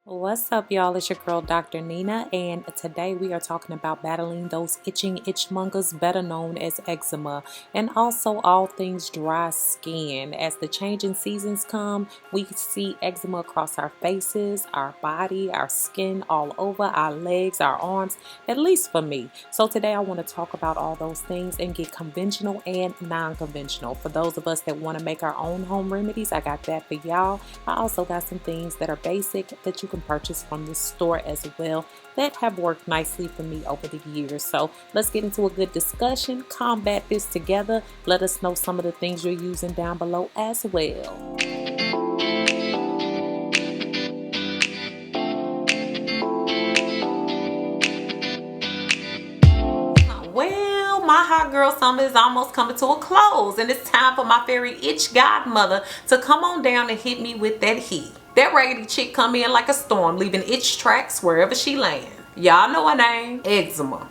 What's up, y'all? It's your girl, Dr. Nina, and today we are talking about battling those itching itchmongers, better known as eczema, and also all things dry skin. As the changing seasons come, we see eczema across our faces, our body, our skin, all over, our legs, our arms, at least for me. So today I want to talk about all those things and get conventional and non-conventional. For those of us that want to make our own home remedies, I got that for y'all. I also got some things that are basic that you can purchase from the store as well that have worked nicely for me over the years. So let's get into a good discussion, combat this together. Let us know some of the things you're using down below as well. My hot girl summer is almost coming to a close, and it's time for my fairy itch godmother to come on down and hit me with that heat. That raggedy chick come in like a storm, leaving itch tracks wherever she lands. Y'all know her name, eczema.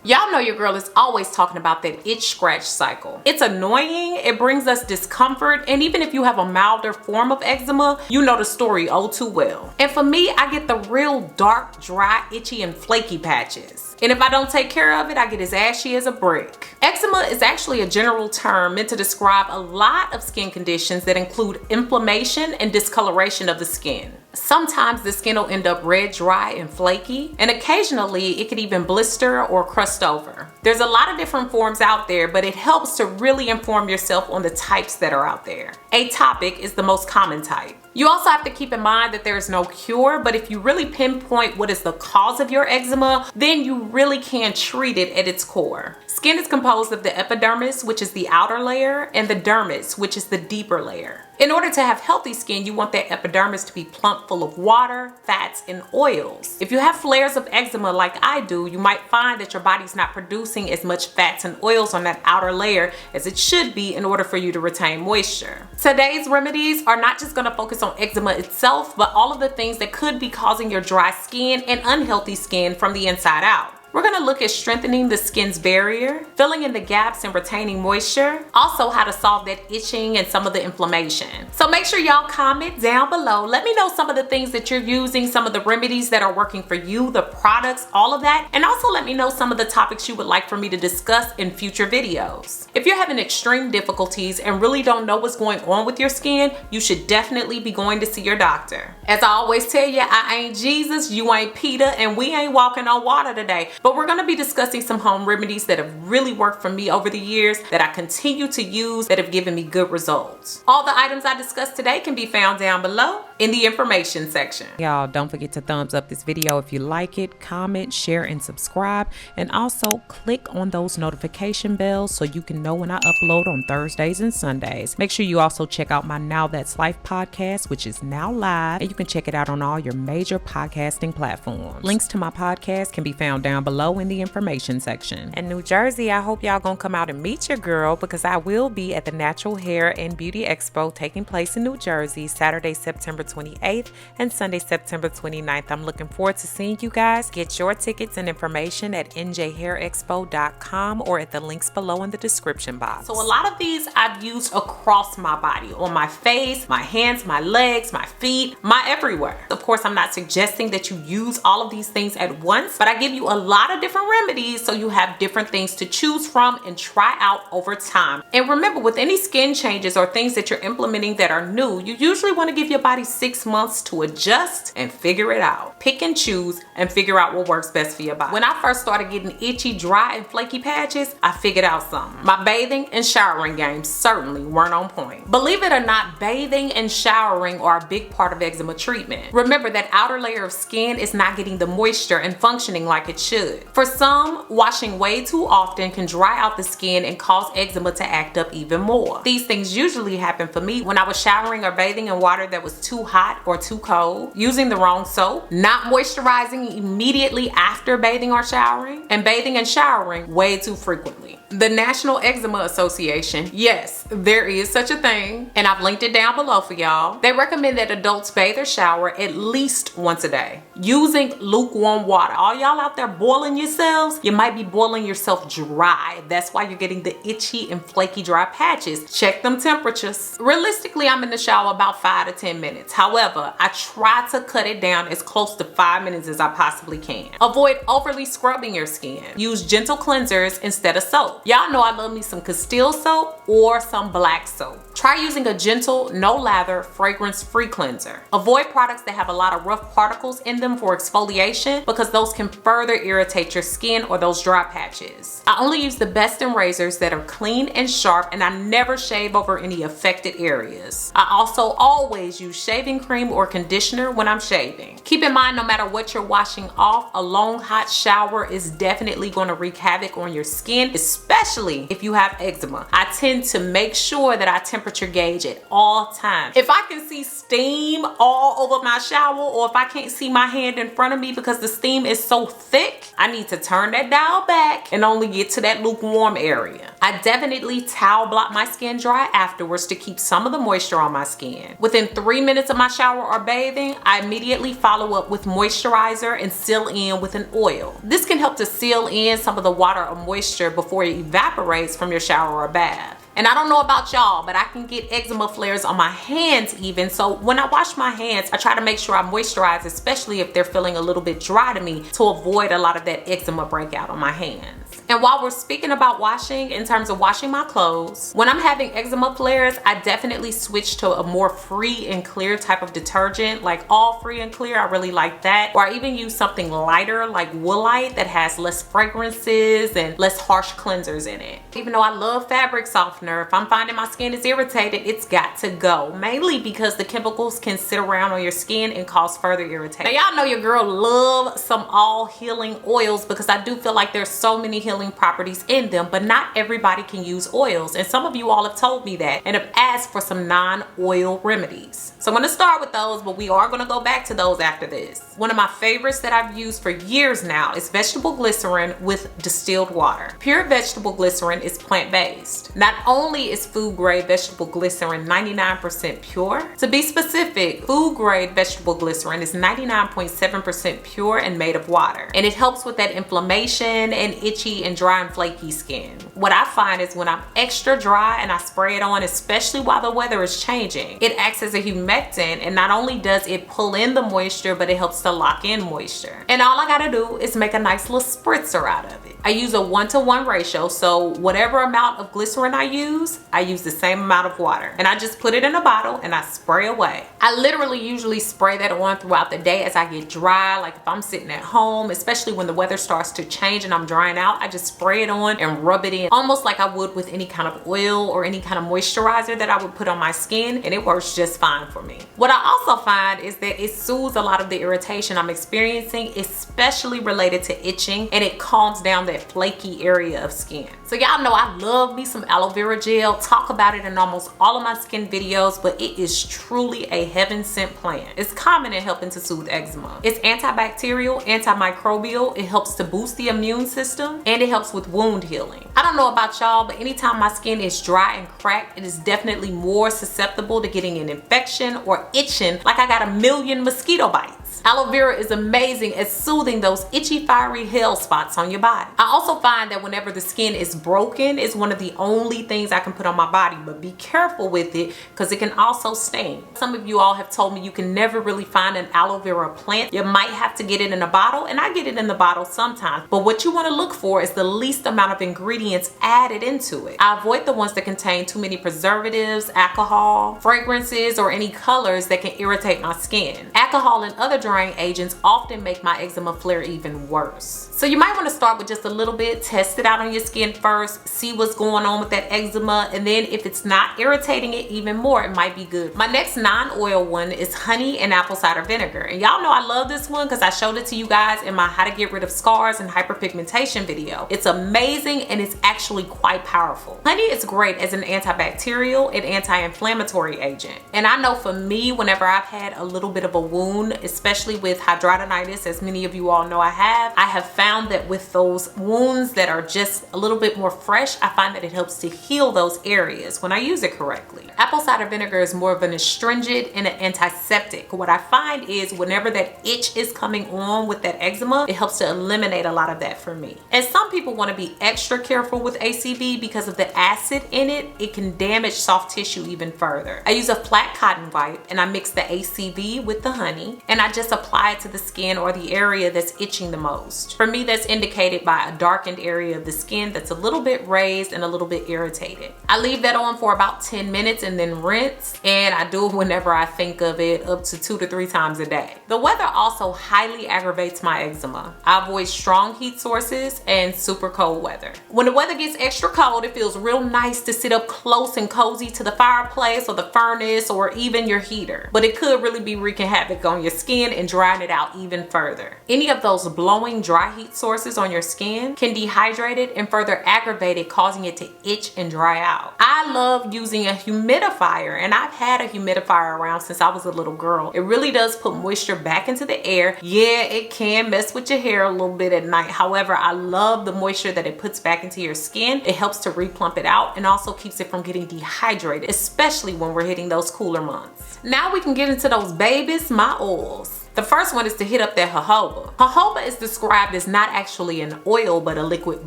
Y'all know your girl is always talking about that itch scratch cycle. It's annoying, it brings us discomfort, and even if you have a milder form of eczema, you know the story oh too well. And for me, I get the real dark, dry, itchy, and flaky patches. And if I don't take care of it, I get as ashy as a brick. Eczema is actually a general term meant to describe a lot of skin conditions that include inflammation and discoloration of the skin. Sometimes the skin will end up red, dry, and flaky, and occasionally it could even blister or crust over. There's a lot of different forms out there, but it helps to really inform yourself on the types that are out there. Atopic is the most common type. You also have to keep in mind that there is no cure, but if you really pinpoint what is the cause of your eczema, then you really can treat it at its core. Skin is composed of the epidermis, which is the outer layer, and the dermis, which is the deeper layer. In order to have healthy skin, you want that epidermis to be plump, full of water, fats, and oils. If you have flares of eczema like I do, you might find that your body's not producing as much fats and oils on that outer layer as it should be in order for you to retain moisture. Today's remedies are not just going to focus on eczema itself, but all of the things that could be causing your dry skin and unhealthy skin from the inside out. We're going to look at strengthening the skin's barrier, filling in the gaps and retaining moisture, also how to solve that itching and some of the inflammation. So make sure y'all comment down below. Let me know some of the things that you're using, some of the remedies that are working for you, the products, all of that. And also let me know some of the topics you would like for me to discuss in future videos. If you're having extreme difficulties and really don't know what's going on with your skin, you should definitely be going to see your doctor. As I always tell you, I ain't Jesus, you ain't Peter, and we ain't walking on water today. But we're going to be discussing some home remedies that have really worked for me over the years that I continue to use that have given me good results. All the items I discussed today can be found down below in the information section. Y'all, don't forget to thumbs up this video if you like it, comment, share, and subscribe. And also click on those notification bells so you can know when I upload on Thursdays and Sundays. Make sure you also check out my Now That's Life podcast, which is now live, and you can check it out on all your major podcasting platforms. Links to my podcast can be found down below in the information section. In New Jersey, I hope y'all gonna come out and meet your girl, because I will be at the Natural Hair and Beauty Expo taking place in New Jersey Saturday, September 28th and Sunday, September 29th. I'm looking forward to seeing you guys. Get your tickets and information at njhairexpo.com or at the links below in the description box. So a lot of these I've used across my body, on my face, my hands, my legs, my feet, my everywhere. Of course, I'm not suggesting that you use all of these things at once, but I give you a lot of different remedies so you have different things to choose from and try out over time. And remember, with any skin changes or things that you're implementing that are new, you usually want to give your body 6 months to adjust and figure it out. Pick and choose and figure out what works best for your body. When I first started getting itchy, dry, and flaky patches, I figured out something. My bathing and showering games certainly weren't on point. Believe it or not, bathing and showering are a big part of eczema treatment. Remember, that outer layer of skin is not getting the moisture and functioning like it should. For some, washing way too often can dry out the skin and cause eczema to act up even more. These things usually happen for me when I was showering or bathing in water that was too hot or too cold, using the wrong soap, not moisturizing immediately after bathing or showering, and bathing and showering way too frequently. The National Eczema Association, yes, there is such a thing, and I've linked it down below for y'all. They recommend that adults bathe or shower at least once a day using lukewarm water. All y'all out there boiling boiling yourselves, you might be boiling yourself dry. That's why you're getting the itchy and flaky dry patches. Check them temperatures. Realistically, I'm in the shower about 5 to 10 minutes. However, I try to cut it down as close to 5 minutes as I possibly can. Avoid overly scrubbing your skin. Use gentle cleansers instead of soap. Y'all know I love me some Castile soap or some black soap. Try using a gentle, no lather, fragrance-free cleanser. Avoid products that have a lot of rough particles in them for exfoliation because those can further irritate your skin or those dry patches. I only use the best in razors that are clean and sharp, and I never shave over any affected areas. I also always use shaving cream or conditioner when I'm shaving. Keep in mind, no matter what you're washing off, a long hot shower is definitely going to wreak havoc on your skin, especially if you have eczema. I tend to make sure that I temperature gauge at all times. If I can see steam all over my shower, or if I can't see my hand in front of me because the steam is so thick, I need to turn that dial back and only get to that lukewarm area. I definitely towel block my skin dry afterwards to keep some of the moisture on my skin. Within 3 minutes of my shower or bathing, I immediately follow up with moisturizer and seal in with an oil. This can help to seal in some of the water or moisture before it evaporates from your shower or bath. And I don't know about y'all, but I can get eczema flares on my hands even. So when I wash my hands, I try to make sure I moisturize, especially if they're feeling a little bit dry to me, to avoid a lot of that eczema breakout on my hands. And while we're speaking about washing, in terms of washing my clothes, when I'm having eczema flares, I definitely switch to a more free and clear type of detergent, like all free and clear. I really like that. Or I even use something lighter like Woolite that has less fragrances and less harsh cleansers in it. Even though I love fabric softener, if I'm finding my skin is irritated, it's got to go. Mainly because the chemicals can sit around on your skin and cause further irritation. Now y'all know your girl love some all healing oils because I do feel like there's so many healing properties in them, but not everybody can use oils. And some of you all have told me that and have asked for some non-oil remedies. So I'm going to start with those, but we are going to go back to those after this. One of my favorites that I've used for years now is vegetable glycerin with distilled water. Pure vegetable glycerin is plant-based. Not only is food grade vegetable glycerin 99% pure, to be specific, food grade vegetable glycerin is 99.7% pure and made of water. And it helps with that inflammation and itchy and dry and flaky skin. What I find is when I'm extra dry and I spray it on, especially while the weather is changing, it acts as a humectant, and not only does it pull in the moisture, but it helps to lock in moisture. And all I gotta do is make a nice little spritzer out of it. I use a 1-to-1 ratio, so whatever amount of glycerin I use the same amount of water. And I just put it in a bottle and I spray away. I literally usually spray that on throughout the day as I get dry. Like if I'm sitting at home, especially when the weather starts to change and I'm drying out, I just spray it on and rub it in almost like I would with any kind of oil or any kind of moisturizer that I would put on my skin, and it works just fine for me. What I also find is that it soothes a lot of the irritation I'm experiencing, especially related to itching, and it calms down that flaky area of skin. So y'all know I love me some aloe vera gel, talk about it in almost all of my skin videos, but it is truly a heaven sent plant. It's common in helping to soothe eczema. It's antibacterial, antimicrobial, it helps to boost the immune system, and it helps with wound healing. I don't know about y'all, but anytime my skin is dry and cracked, it is definitely more susceptible to getting an infection or itching like I got a million mosquito bites. Aloe vera is amazing at soothing those itchy, fiery hell spots on your body. I also find that whenever the skin is broken, it's one of the only things I can put on my body, but be careful with it because it can also sting. Some of you all have told me you can never really find an aloe vera plant. You might have to get it in a bottle, and I get it in the bottle sometimes, but what you want to look for is the least amount of ingredients added into it. I avoid the ones that contain too many preservatives, alcohol, fragrances, or any colors that can irritate my skin. Alcohol and other drying agents often make my eczema flare even worse. So you might want to start with just a little bit, test it out on your skin first, see what's going on with that eczema, and then if it's not irritating it even more, it might be good. My next non-oil one is honey and apple cider vinegar. And y'all know I love this one because I showed it to you guys in my how to get rid of scars and hyperpigmentation video. It's amazing and it's actually quite powerful. Honey is great as an antibacterial and anti-inflammatory agent. And I know for me, whenever I've had a little bit of a wound, especially especially with hidradenitis, as many of you all know I have found that with those wounds that are just a little bit more fresh, I find that it helps to heal those areas when I use it correctly. Apple cider vinegar is more of an astringent and an antiseptic. What I find is whenever that itch is coming on with that eczema, it helps to eliminate a lot of that for me. And some people want to be extra careful with ACV because of the acid in it. It can damage soft tissue even further. I use a flat cotton wipe and I mix the ACV with the honey and I just apply it to the skin or the area that's itching the most. For me, that's indicated by a darkened area of the skin that's a little bit raised and a little bit irritated. I leave that on for about 10 minutes and then rinse, and I do it whenever I think of it, up to 2 to 3 times a day. The weather also highly aggravates my eczema. I avoid strong heat sources and super cold weather. When the weather gets extra cold, it feels real nice to sit up close and cozy to the fireplace or the furnace or even your heater, but it could really be wreaking havoc on your skin and drying it out even further. Any of those blowing dry heat sources on your skin can dehydrate it and further aggravate it, causing it to itch and dry out. I love using a humidifier, and I've had a humidifier around since I was a little girl. It really does put moisture back into the air. Yeah, it can mess with your hair a little bit at night. However, I love the moisture that it puts back into your skin. It helps to replump it out and also keeps it from getting dehydrated, especially when we're hitting those cooler months. Now we can get into those babies, my oils. The first one is to hit up that jojoba. Jojoba is described as not actually an oil, but a liquid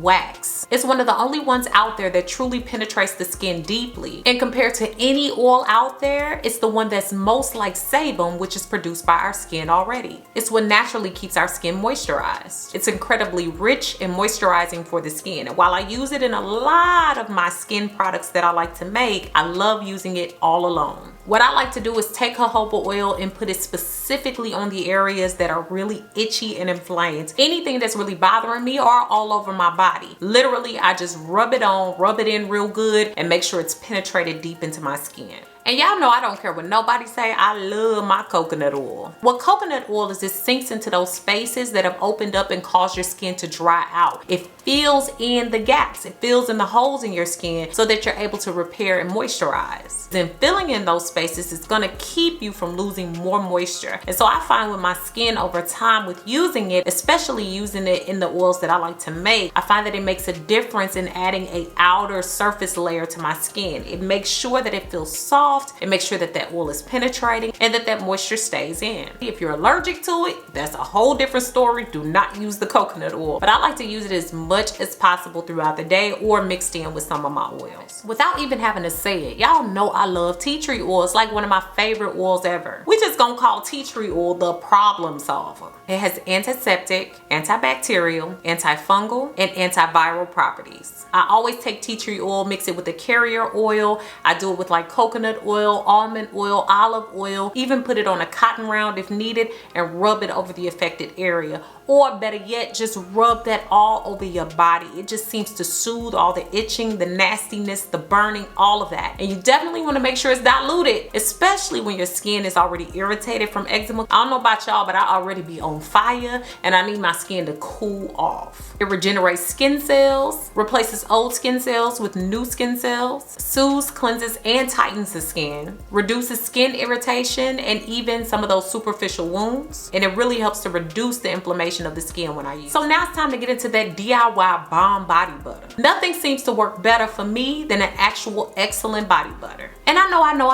wax. It's one of the only ones out there that truly penetrates the skin deeply. And compared to any oil out there, it's the one that's most like sebum, which is produced by our skin already. It's what naturally keeps our skin moisturized. It's incredibly rich and moisturizing for the skin. And while I use it in a lot of my skin products that I like to make, I love using it all alone. What I like to do is take jojoba oil and put it specifically on the areas that are really itchy and inflamed. Anything that's really bothering me or all over my body. Literally, I just rub it on, rub it in real good, and make sure it's penetrated deep into my skin. And y'all know I don't care what nobody say, I love my coconut oil. What coconut oil is, it sinks into those spaces that have opened up and caused your skin to dry out. It fills in the gaps, it fills in the holes in your skin so that you're able to repair and moisturize. Then filling in those spaces is gonna keep you from losing more moisture. And so I find with my skin over time with using it, especially using it in the oils that I like to make, I find that it makes a difference in adding an outer surface layer to my skin. It makes sure that it feels soft, and make sure that that oil is penetrating and that that moisture stays in. If you're allergic to it, that's a whole different story. Do not use the coconut oil. But I like to use it as much as possible throughout the day or mixed in with some of my oils. Without even having to say it, y'all know I love tea tree oil. It's like one of my favorite oils ever. We just gonna call tea tree oil the problem solver. It has antiseptic, antibacterial, antifungal, and antiviral properties. I always take tea tree oil, mix it with a carrier oil. I do it with like coconut oil, almond oil, olive oil, even put it on a cotton round if needed and rub it over the affected area. Or better yet, just rub that all over your body. It just seems to soothe all the itching, the nastiness, the burning, all of that. And you definitely want to make sure it's diluted, especially when your skin is already irritated from eczema. I don't know about y'all, but I already be on fire and I need my skin to cool off. It regenerates skin cells, replaces old skin cells with new skin cells, soothes, cleanses, and tightens the skin, reduces skin irritation and even some of those superficial wounds. And it really helps to reduce the inflammation of the skin when I use it. So now it's time to get into that DIY bomb body butter. Nothing seems to work better for me than an actual excellent body butter. And I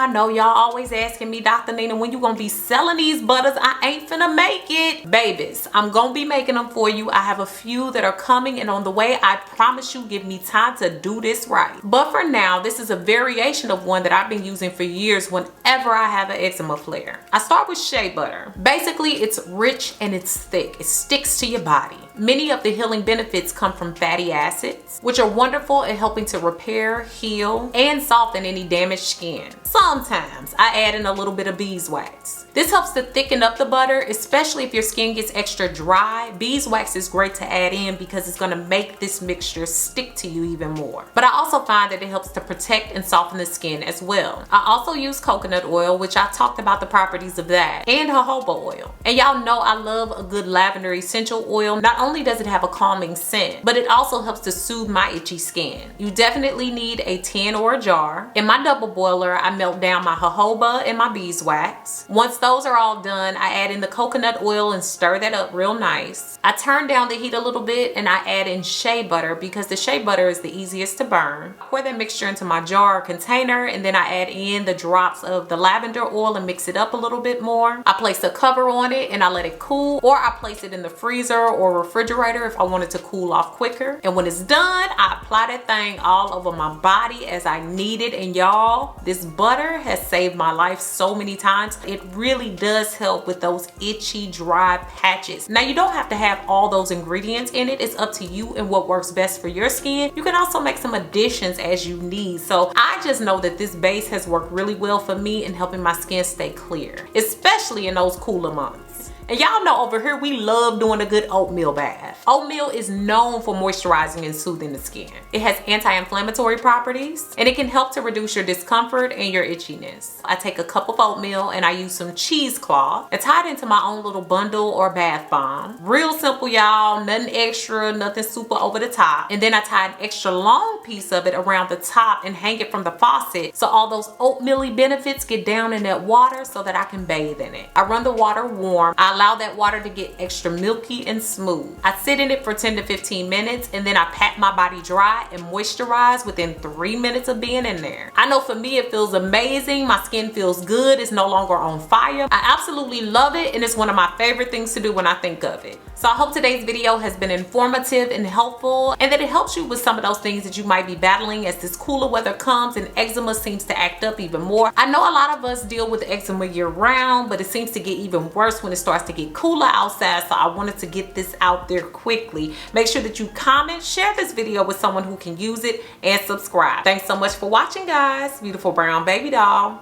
know y'all always asking me, Dr. Nina, when you gonna be selling these butters? I ain't finna make it. Babies, I'm gonna be making them for you. I have a few that are coming and on the way. I promise you, give me time to do this right. But for now, this is a variation of one that I've been using for years whenever I have an eczema flare. I start with shea butter. Basically, it's rich and it's thick. It sticks to your body. Many of the healing benefits come from fatty acids, which are wonderful at helping to repair, heal, and soften any damaged skin. Sometimes I add in a little bit of beeswax. This helps to thicken up the butter, especially if your skin gets extra dry. Beeswax is great to add in because it's gonna make this mixture stick to you even more. But I also find that it helps to protect and soften the skin as well. I also use coconut oil, which I talked about the properties of that, and jojoba oil. And y'all know I love a good lavender essential oil. Not only does it have a calming scent, but it also helps to soothe my itchy skin. You definitely need a tin or a jar. In my double boiler, I melt down my jojoba and my beeswax. Once those are all done, I add in the coconut oil and stir that up real nice. I turn down the heat a little bit and I add in shea butter because the shea butter is the easiest to burn. I pour that mixture into my jar or container, and then I add in the drops of the lavender oil and mix it up a little bit more. I place a cover on it and I let it cool, or I place it in the freezer or refrigerator if I want it to cool off quicker. And when it's done, I apply that thing all over my body as I need it. And y'all, this butter has saved my life so many times. It really does help with those itchy, dry patches. Now, you don't have to have all those ingredients in it. It's up to you and what works best for your skin. You can also make some additions as you need. So I just know that this base has worked really well for me in helping my skin stay clear, especially in those cooler months. And y'all know over here we love doing a good oatmeal bath. Oatmeal is known for moisturizing and soothing the skin. It has anti-inflammatory properties and it can help to reduce your discomfort and your itchiness. I take a cup of oatmeal and I use some cheesecloth and tie it into my own little bundle or bath bomb. Real simple, y'all, nothing extra, nothing super over the top. And then I tie an extra long piece of it around the top and hang it from the faucet so all those oatmeal-y benefits get down in that water so that I can bathe in it. I run the water warm. I allow that water to get extra milky and smooth. I sit in it for 10 to 15 minutes and then I pat my body dry and moisturize within 3 minutes of being in there. I know for me it feels amazing. My skin feels good. It's no longer on fire. I absolutely love it and it's one of my favorite things to do when I think of it. So I hope today's video has been informative and helpful and that it helps you with some of those things that you might be battling as this cooler weather comes and eczema seems to act up even more. I know a lot of us deal with eczema year round, but it seems to get even worse when it starts to get cooler outside, so I wanted to get this out there quickly. Make sure that you comment, share this video with someone who can use it, and subscribe. Thanks so much for watching, guys. Beautiful brown baby doll.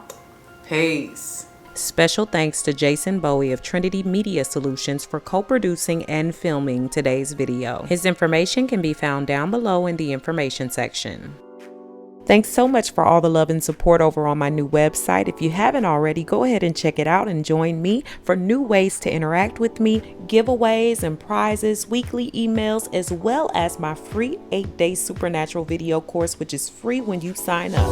Peace. Special thanks to Jason Bowie of Trinity Media Solutions for co-producing and filming today's video. His information can be found down below in the information section. Thanks so much for all the love and support over on my new website. If you haven't already, go ahead and check it out and join me for new ways to interact with me, giveaways and prizes, weekly emails, as well as my free 8-day supernatural video course, which is free when you sign up.